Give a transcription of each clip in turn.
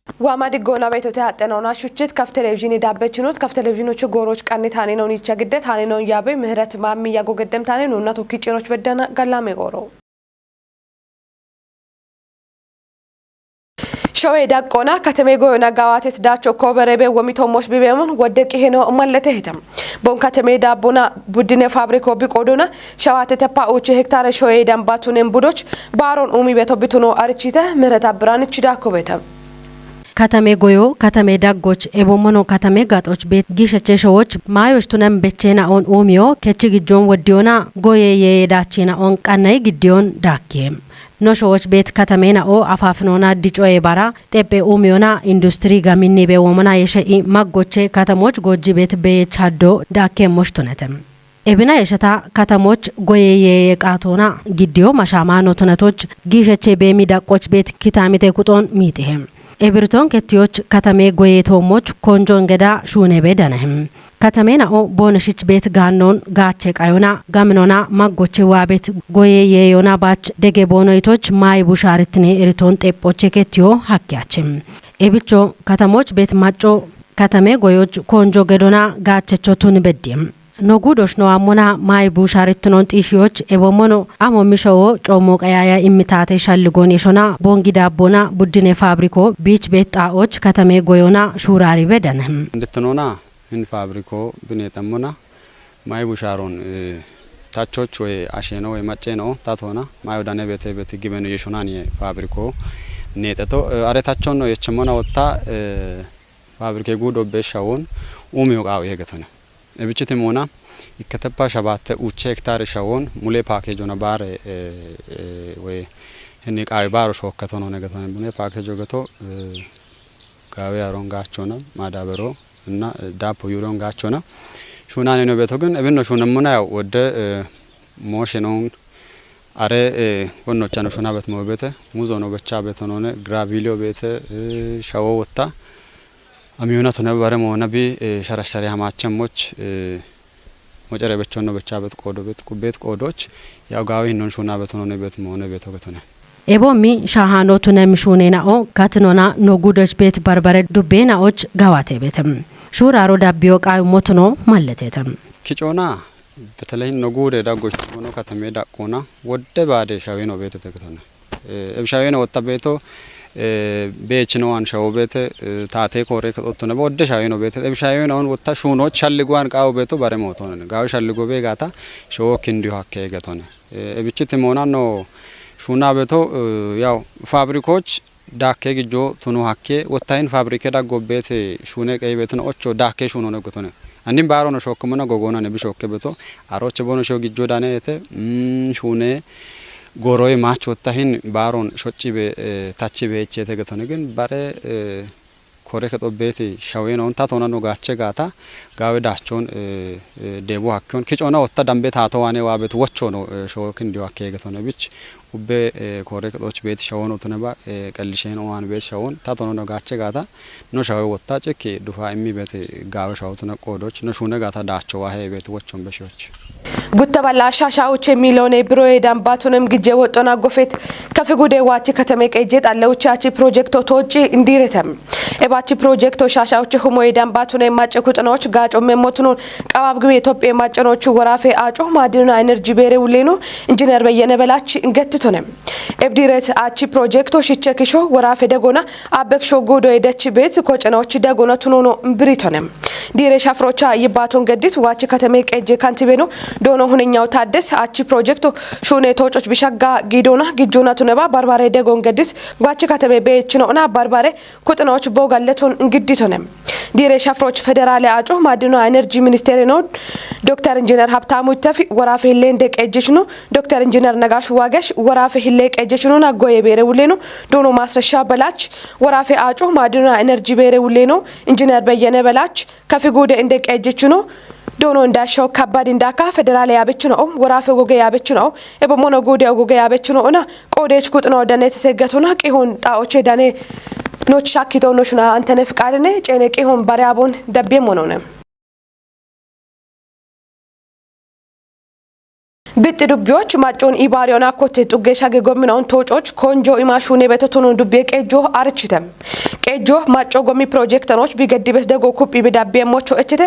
ዋማድ ጎና ቤቶታ ያጠናውና ሹችት ከፍ ቴሌቪዥን ዳበችኖት ከፍ ቴሌቪዥኖቹ ጎሮች ቀንታኔ ነው ይቻግደት ታኔ ነው ያበ ምህረት ማሚ ያጎገደም ታኔ ነው እናቶ ኪጭሮች በደና ጋላሜ ጎሮ ሾዌ ዳቆና ከተሜጎ ነጋዋት ዳቾ ኮበረቤ ወሚቶሞሽ ቢቤሙን ወደቂ ሄኖ ማለተ ሄተም ቦን ከተሜ ዳቦና ቡድነ ፋብሪኮ ቢቆዶና ሸዋት ተፓኦች ሄክታር ሾዌ ዳምባቱን ቡዶች ባሮን ኡሚ ቤቶ ቢቱኖ አርቺተ ምህረት አብራን ችዳኮ ቤተም ከተሜ ጎዮ ከተሜ ዳጎች ኤቦሞኖ ከተሜ ጋጦች ቤት ጊሸቸሾች ማዮሽቱነም በቼና ኦን ኦሚዮ ከችግጆን ወዲዮና ጎዬ የዳቼና ኦን ቀናይ ግዲዮን ዳኬም ኖሾዎች ቤት ከተሜና ኦ አፋፍኖና ዲጮዬ ባራ ጤጴ ኦሚዮና ኢንዱስትሪ ጋሚኒ በወመና የሸኢ ማጎቼ ከተሞች ጎጂ ቤት በቻዶ ዳኬም ሞሽቱነተም ኤብና የሸታ ከተሞች ጎዬ የቃቶና ግዲዮ ማሻማ ኖትነቶች ጊሸቼ በሚዳቆች ቤት ኪታሚቴ ቁጦን ሚጤም ኤብርቶን ከቲዮች ከተሜ ጎዬቶሞች ኮንጆን ገዳ ሹኔ በደነህም ከተሜናኦ ቦነሽች ቤት ጋኖን ጋቼ ቃዮና ጋምኖና ማጎቼ ዋቤት ጎዬ የዮና ባች ደጌ ቦኖይቶች ማይ ቡሻርትኔ ኤሪቶን ጤጶቼ ከቲዮ ሀኪያችም ኤብቾ ከተሞች ቤት ማጮ ከተሜ ጎዮች ኮንጆ ገዶና ጋቸቾቱን በዲም ኖጉዶሽ ነው አሞና ማይ ቡሻርትኖን ጢሺዎች ኤቦሞኖ አሞሚሾዎ ጮሞ ቀያያ ኢሚታቴ ሻልጎን የሾና ቦንጊ ዳቦና ቡድኔ ፋብሪኮ ቢች ቤት ጣዎች ከተሜ ጎዮና ሹራሪ በደነም እንድትኖና እን ፋብሪኮ ብኔጠሞና ማይ ቡሻሮን ታቾች ወይ አሸኖ ወይ ማጨ ነው ታቶና ማይ ወዳኔ ቤት ግበኑ የሾናን ፋብሪኮ ኔጠቶ አሬታቸው ነው የቸሞና ወጣ ፋብሪኬ ጉዶ በሻውን ኡሚዮ ቃው የገተነ እብችት ሞና ይከተባ ሸባተ ኡቼ ሄክታር ሻውን ሙሌ ፓኬጆና ባር ወይ እኔ ቃይ ባሮ ሾከቶ ነው ነገተነ ሙሌ ፓኬጆ ገቶ ጋዌ አሮንጋቾና ማዳበሮ እና ዳፖ ዩሮንጋቾና ሹናኔ ነው ቤቶ ግን እብን ነው ሹነሙና ያው ወደ ሞሽኖን አሬ ወኖቻ ነው ሹና ቤት ነው ቤተ ሙዞ ነው በቻ ቤት ነው ግራቪሊዮ ቤተ ሻው ወጣ አሚዮናቱ ነበር መሆነቢ ሸራሸሪ ሀማቸሞች ሞጨረ በቾ ነው በቻ ቤት ቆዶ ቤት ኩቤት ቆዶች ያው ጋዊ ነው ሹና ቤት ነው ቤት መሆነ ቤቶ ከተነ ኤቦሚ ሻሃኖቱ ነምሹኔናኦ ካትኖና ኖጉዶች ቤት በርበረ ዱቤናዎች ጋዋቴ ቤትም ሹራሮ ዳቢዮ ቃይ ሞትኖ ማለቴተም ኪጮና በተለይ ኖጉደ ዳጎች ሆኖ ከተሜ ዳቆና ወደ ባደ ሻዊ ነው ቤት ተከተነ እብሻዊ ነው ወጣ ቤቶ ቤች ነው አንሻው ቤት ታቴ ኮሬ ከጦቱ ነው ወደ ሻዊ ነው ቤት እብሻዊ ነው ወጣ ሹኖች ሻልጓን ቃው ቤቱ ባረሞቶ ነው ጋው ሻልጎ ቤጋታ ሾክ እንዲሁ አከ ገቶነ እብችት ሞና ነው ሹና ቤቶ ያው ፋብሪኮች ዳኬ ግጆ ቱኑ ሀኬ ወታይን ፋብሪኬ ዳጎ ቤት ሹኔ ቀይ ቤት ነው ኦቾ ዳኬ ሹኖ ነው ገቶነ አንዲም ባሮ ነው ሾክሙና ጎጎና ነው ቢሾክ ቤቶ አሮች ቦኖ ሾ ግጆ ዳኔተ ሹኔ ጎሮይ ማች ወታይን ባሮን ሾጪ ቤ ታቺ ቤቼ ተገቶነ ግን ባረ ኮሬ ከጦ ቤት ሻዌ ነው ታቶና ነው ጋቸ ጋታ ጋዌ ዳቾን ዴቦ ሀከውን ኪጮና ወታ ዳምቤ ታቶዋኔ ዋቤት ወቾ ነው ሾክ እንዲው አከ ገቶነ ቢች ኡቤ ኮሬ ከጦች ቤት ሻው ነው ተነባ ቀልሼን ኦዋን ቤት ሻውን ታቶና ነው ጋቸ ጋታ ነው ሻዌ ወታ ጨኬ ዱፋ እሚ ቤት ጋዌ ሻው ተነ ቆዶች ነው ሹነ ጋታ ዳቾ ዋሄ ቤት ወቾን በሾች ጉተባላ ሻሻዎች ሚሊዮን ብሮ ዳምባቱንም ግጄ ወጦና ጎፌት ከፍጉዴ ዋቺ ከተሜ ቀጀት አለውቻቺ ፕሮጀክቶ ቶጪ እንዲረተም ኤባቺ ፕሮጀክቶ ሻሻዎች ሁሞ ዳምባቱን ማጨኩጥኖች ጋጮ መሞቱን ቀባብግብ ኢትዮጵያ ማጨኖቹ ወራፌ አጮ ማዲና ኤነርጂ ቤሬ ውሌኖ ኢንጂነር በየነ በላች እንገትቶነም ኤብዲረት አቺ ፕሮጀክቶ ሽቸክሾ ወራፌ ደጎና አበክሾ ጎዶ የደች ቤት ኮጨናዎች ደጎና ቱኖኖ እምብሪቶነም ዲሬ ሻፍሮቻ ይባቶን ገዲት ዋቺ ከተሜ ቀጀ ካንቲቤኖ ዶኖ ሁነኛው ታደስ አቺ ፕሮጀክቶ ሹኔ ቶጮች ቢሻጋ ጊዶና ግጆና ቱነባ ባርባሬ ደጎን ገዲስ ዋቺ ከተሜ ቤችኖና ባርባሬ ኩጥናዎች ቦጋለቶን እንግዲቶነም ዲሬ ሻፍሮች ፌደራል አጮ ማዲና ኤነርጂ ሚኒስቴር ነው ዶክተር ኢንጂነር ሀብታሙ ተፊ ወራፌ ሌንደ ቀጀች ነው ዶክተር ኢንጂነር ነጋሽ ዋገሽ ወራፌ ሂሌ ቀጀች ነው ናጎዬ ቤሬ ውሌ ነው ዶኖ ማስረሻ በላች ወራፌ አጮ ማዲና ኤነርጂ ቤሬ ውሌ ነው ኢንጂነር በየነ በላች ከፊጉደ እንደ ቀጀች ነው ዶኖ እንዳሻው ከባድ እንዳካ ፌደራል ያበች ነው ወራፌ ጎገ ያበች ነው ኤበሞኖ ጎዴ ጎገ ያበች ነውና ቆዴች ኩጥኖ ደኔ ተሰገቱና ቂሆን ጣኦቼ ዳኔ ኖች ሻኪቶ ኖሽና አንተነ ፍቃድነ ጨነቂ ሆን ባሪያቦን ደቤም ሆነነ ቢጥ ዱቢዎች ማጮን ኢባሪዮና ኮቴ ጡጌ ሻገ ጎምናውን ተወጮች ኮንጆ ኢማሹኔ በተቶኑ ዱቤ ቄጆ አርችተም ቄጆ ማጮ ጎሚ ፕሮጀክተሮች ቢገዲበስ ደጎ ኩፒ ቢዳቤ ሞቾ እችተ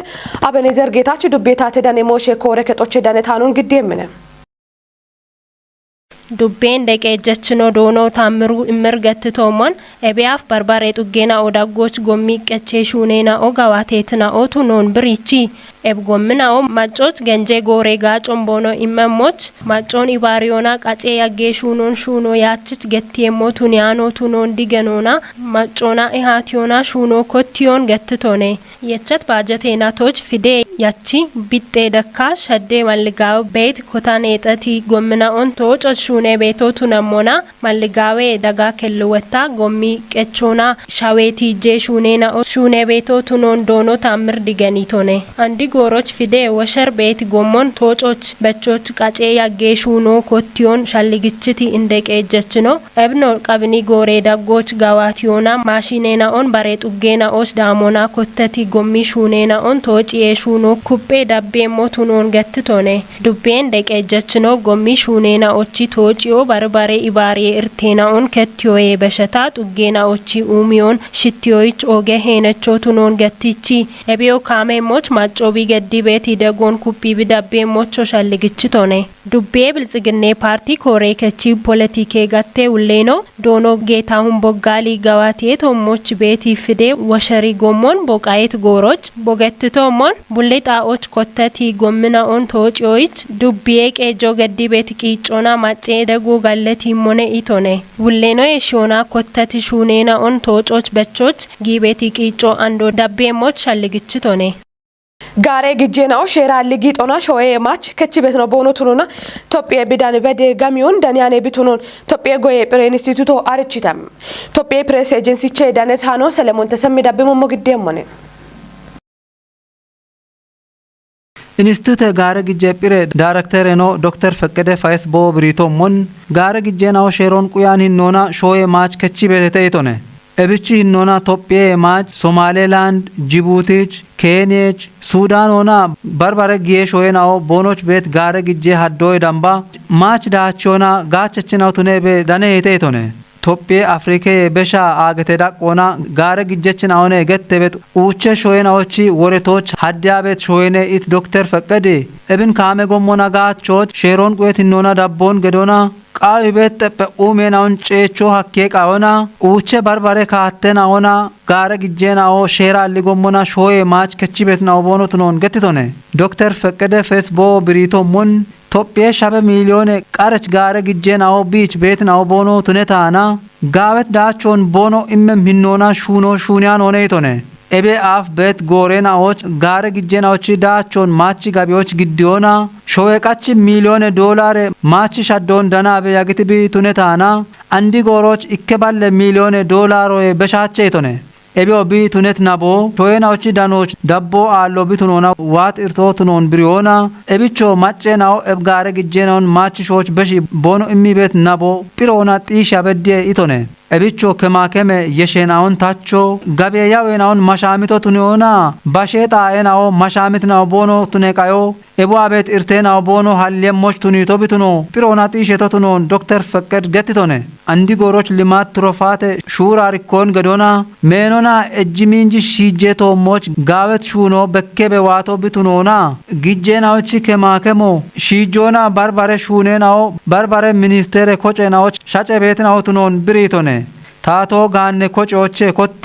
አበኔዘር ጌታች ዱቤታ ተዳኔ ሞሼ ኮረከጦች ዳነታኑን ግዴምነ ዱቤን ደቄጀችኖ ዶኖ ታምሩ እምርገትቶሞን ኤቢያፍ በርባሬ ጡጌና ኦዳጎች ጎሚ ቀቼ ሹኔና ኦጋዋቴትና ኦቱ ኖን ብሪቺ ኤብጎምናኦ ማጮች ገንጄ ጎሬጋ ጮምቦኖ ኢመሞች ማጮን ኢባሪዮና ቃጬ ያጌሹኖን ሹኖ ያችች ገቴሞቱን ያኖቱኖን ዲገኖና ማጮና ኢሃቲዮና ሹኖ ኮቲዮን ገትቶኔ የቸት ባጀቴናቶች ፊዴ ያቺ ቢጤ ደካ ሸዴ መልጋው ቤት ኮታኔ ጠቲ ጎምናኦን ተወጮች ሹኔ ቤቶቱ ነሞና መልጋዌ ደጋ ከልወታ ጎሚ ቀቾና ሻዌቲ ጄ ሹኔና ሹኔ ቤቶቱ ኖን ዶኖ ታምር ዲገኒቶኔ አንዲ ጎሮች ፊዴ ወሸር ቤት ጎሞን ተወጮች በቾች ቃጬ ያጌሹኖ ኮቲዮን ሻልግችቲ እንደቀጀችኖ እብኖ ቀብኒ ጎሬ ዳጎች ጋዋቲዮና ማሽኔና ኦን ባሬ ጡጌና ኦስ ዳሞና ኮተቲ ጎሚ ሹኔና ኦን ተወጪ የሹኖ ኩጴ ዳቤ ሞቱኖን ገትቶኔ ዱቤን ደቀጀችኖ ጎሚ ሹኔና ኦቺ ተወጪዮ ባርባሬ ኢባሬ እርቴና ኦን ከቲዮዬ በሸታ ጡጌና ኦቺ ኡሚዮን ሽቲዮይች ኦጌ ሄነቾቱኖን ገትቺ ኤቢዮ ካሜሞች ማጮቢ ገዲ ቤት ይደጎን ኩፒ ቢዳቤ ሞቾ ሻልግችቶኔ ዱቤ ብልጽግኔ ፓርቲ ኮሬ ከቺ ፖለቲኬ ጋቴ ውሌኖ ዶኖ ጌታሁን ቦጋሊ ጋዋቴ ቶሞች ቤት ይፍዴ ወሸሪ ጎሞን ቦቃየት ጎሮች ቦገትቶሞን ቡሌጣዎች ኮተቲ ጎምና ኦን ተወጪዮይች ዱቤ ቄጆ ገዲ ቤት ቂጮና ማጬ ደጎ ጋለቲ ሞኔ ኢቶኔ ውሌኖ የሾና ኮተቲ ሹኔና ኦን ተወጮች በቾች ጊቤቲ ቂጮ አንዶ ዳቤ ሞች ሻልግችቶኔ ጋሬ ግጄናው ሼራ ልጊ ጦና ሾዬ ማች ከቺ ቤት ነው ቦኖቱኑና ኢትዮጵያ ቢዳን በደ ጋሚዮን ዳንያኔ ቢቱኑን ኢትዮጵያ ጎዬ ፕሬ ኢንስቲትዩቶ አርችታም ኢትዮጵያ ፕሬስ ኤጀንሲ ቼ ዳነት ሃኖ ሰለሞን ተሰሚዳ በመሞ ግዴሞኔ ኢንስቲትዩት ጋረ ግጄ ፕሬ ዳይሬክተር ነው ዶክተር ፈቀደ ፋይስ ቦ ብሪቶ ሞን ጋረ ግጄናው ሼሮን ቁያን ሂኖና ሾዬ ማች ከቺ ቤት ተይቶነ እብቺ ሂኖና ኢትዮጵያ ማች ሶማሌላንድ ጅቡቲች ኬንያች ሱዳን ሆና በርበረ ጊየሽ ሆናው ቦኖች ቤት ጋረ ግጄ ሀዶይ ዳምባ ማች ዳቾና ጋቸችናው ቱኔ ቤ ዳኔ ሄቴቶነ ኢትዮጵያ አፍሪካ በሻ አገተ ዳቆና ጋረ ግጄችን አሁን ገተ ቤት ኡቸ ሾይናዎች ወሬቶች ሀዲያ ቤት ሾይኔ ኢት ዶክተር ፈቀደ እብን ካሜ ጎሞና ጋቾች ሼሮን ቁየት ሂኖና ዳቦን ገዶና ቃይ ቤት ጠበ ኡሜናውን ጨቾ ሀኬ ቃወና ኡቸ በርበሬ ካተና ሆና ጋረ ግጄናው ሼራ ሊጎሞና ሾዬ ማች ከቺ ቤት ነው ቦኖት ነው ገትቶነ ዶክተር ፈቀደ ፌስቦ ብሪቶ ሞን ኢትዮጵያ ሻበ ሚሊዮን ቃረች ጋረ ግጄናው ቢች ቤት ነው ቦኖ ቱኔታና ጋበት ዳቾን ቦኖ ኢመም ሂኖና ሹኖ ሹኒያን ሆነ ይቶነ ኤቤ አፍ ቤት ጎሬናዎች ጋረ ግጄናዎች ዳቾን ማቺ ጋቢዎች ግዲዮና ሾዌቃች ሚሊዮን ዶላር ማቺ ሻዶን ዳናበ ያግትቢ ቱኔታና አንዲ ጎሮች ኢከባለ ሚሊዮን ዶላር በሻቸ ይቶነ ኤቢኦ ቢ ቱኔት ናቦ ሾዌናዎች ዳኖች ዳቦ አሎ ቢቱኖና ዋት ኢርቶቱኖን ብሪዮና ኤቢቾ ማጨናው ኤብጋረ ግጄናውን ማቺ ሾች በሺ ቦኖ ኢሚ ቤት ናቦ ጲሮና ጢሻ በዴ ኢቶነ ኤቢቾ ከማከመ የሼናውን ታቾ ጋቤያዌናውን ማሻሚቶ ቱኒዮና ባሼጣ ኤናው ማሻሚትናው ቦኖ ቱኔቃዮ ኤቦ አቤት ኢርቴናው ቦኖ ሀልየሞች ቱኒቶ ቢቱኖ ጲሮና ጢሼቶ ቱኖን ዶክተር ፈቀድ ገትቶነ አንዲ ጎሮች ልማት ትሮፋተ ሹራ ሪኮን ገዶና ሜኖና እጅሚንጂ ሺጄቶ ሞች ጋበት ሹኖ በከበ ዋቶ ቢቱኖና ግጄናዎች ከማከሞ ሺጆና በርበሬ ሹኔናው በርበሬ ሚኒስቴር ኮጨናዎች ሻጨ ቤትናው ቱኖን ብሪቶነ ታቶ ጋኔ ኮጮቼ ኮቲ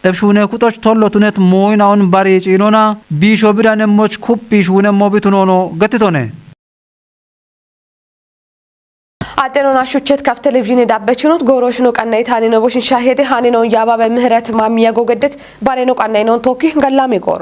እብሹኔ ኩጦች ቶሎ ቱኔት ሞይናውን ባሪ ጪኖና ቢሾ ቢዳነሞች ኩፒ ሹኔ ሞቢቱኖኖ ገትቶነ አጤኖና ሹቸት ካፍ ቴሌቪዥን ዳበችኑት ጎሮሽ ነው ቀናይ ታኒ ነው ቦሽን ሻሄቴ ሃኒ ነው ያባበ ምህረት ማሚያ ጎገደት ባሬ ነው ቀናይ ነው ቶኪ ገላሜ ጎሮ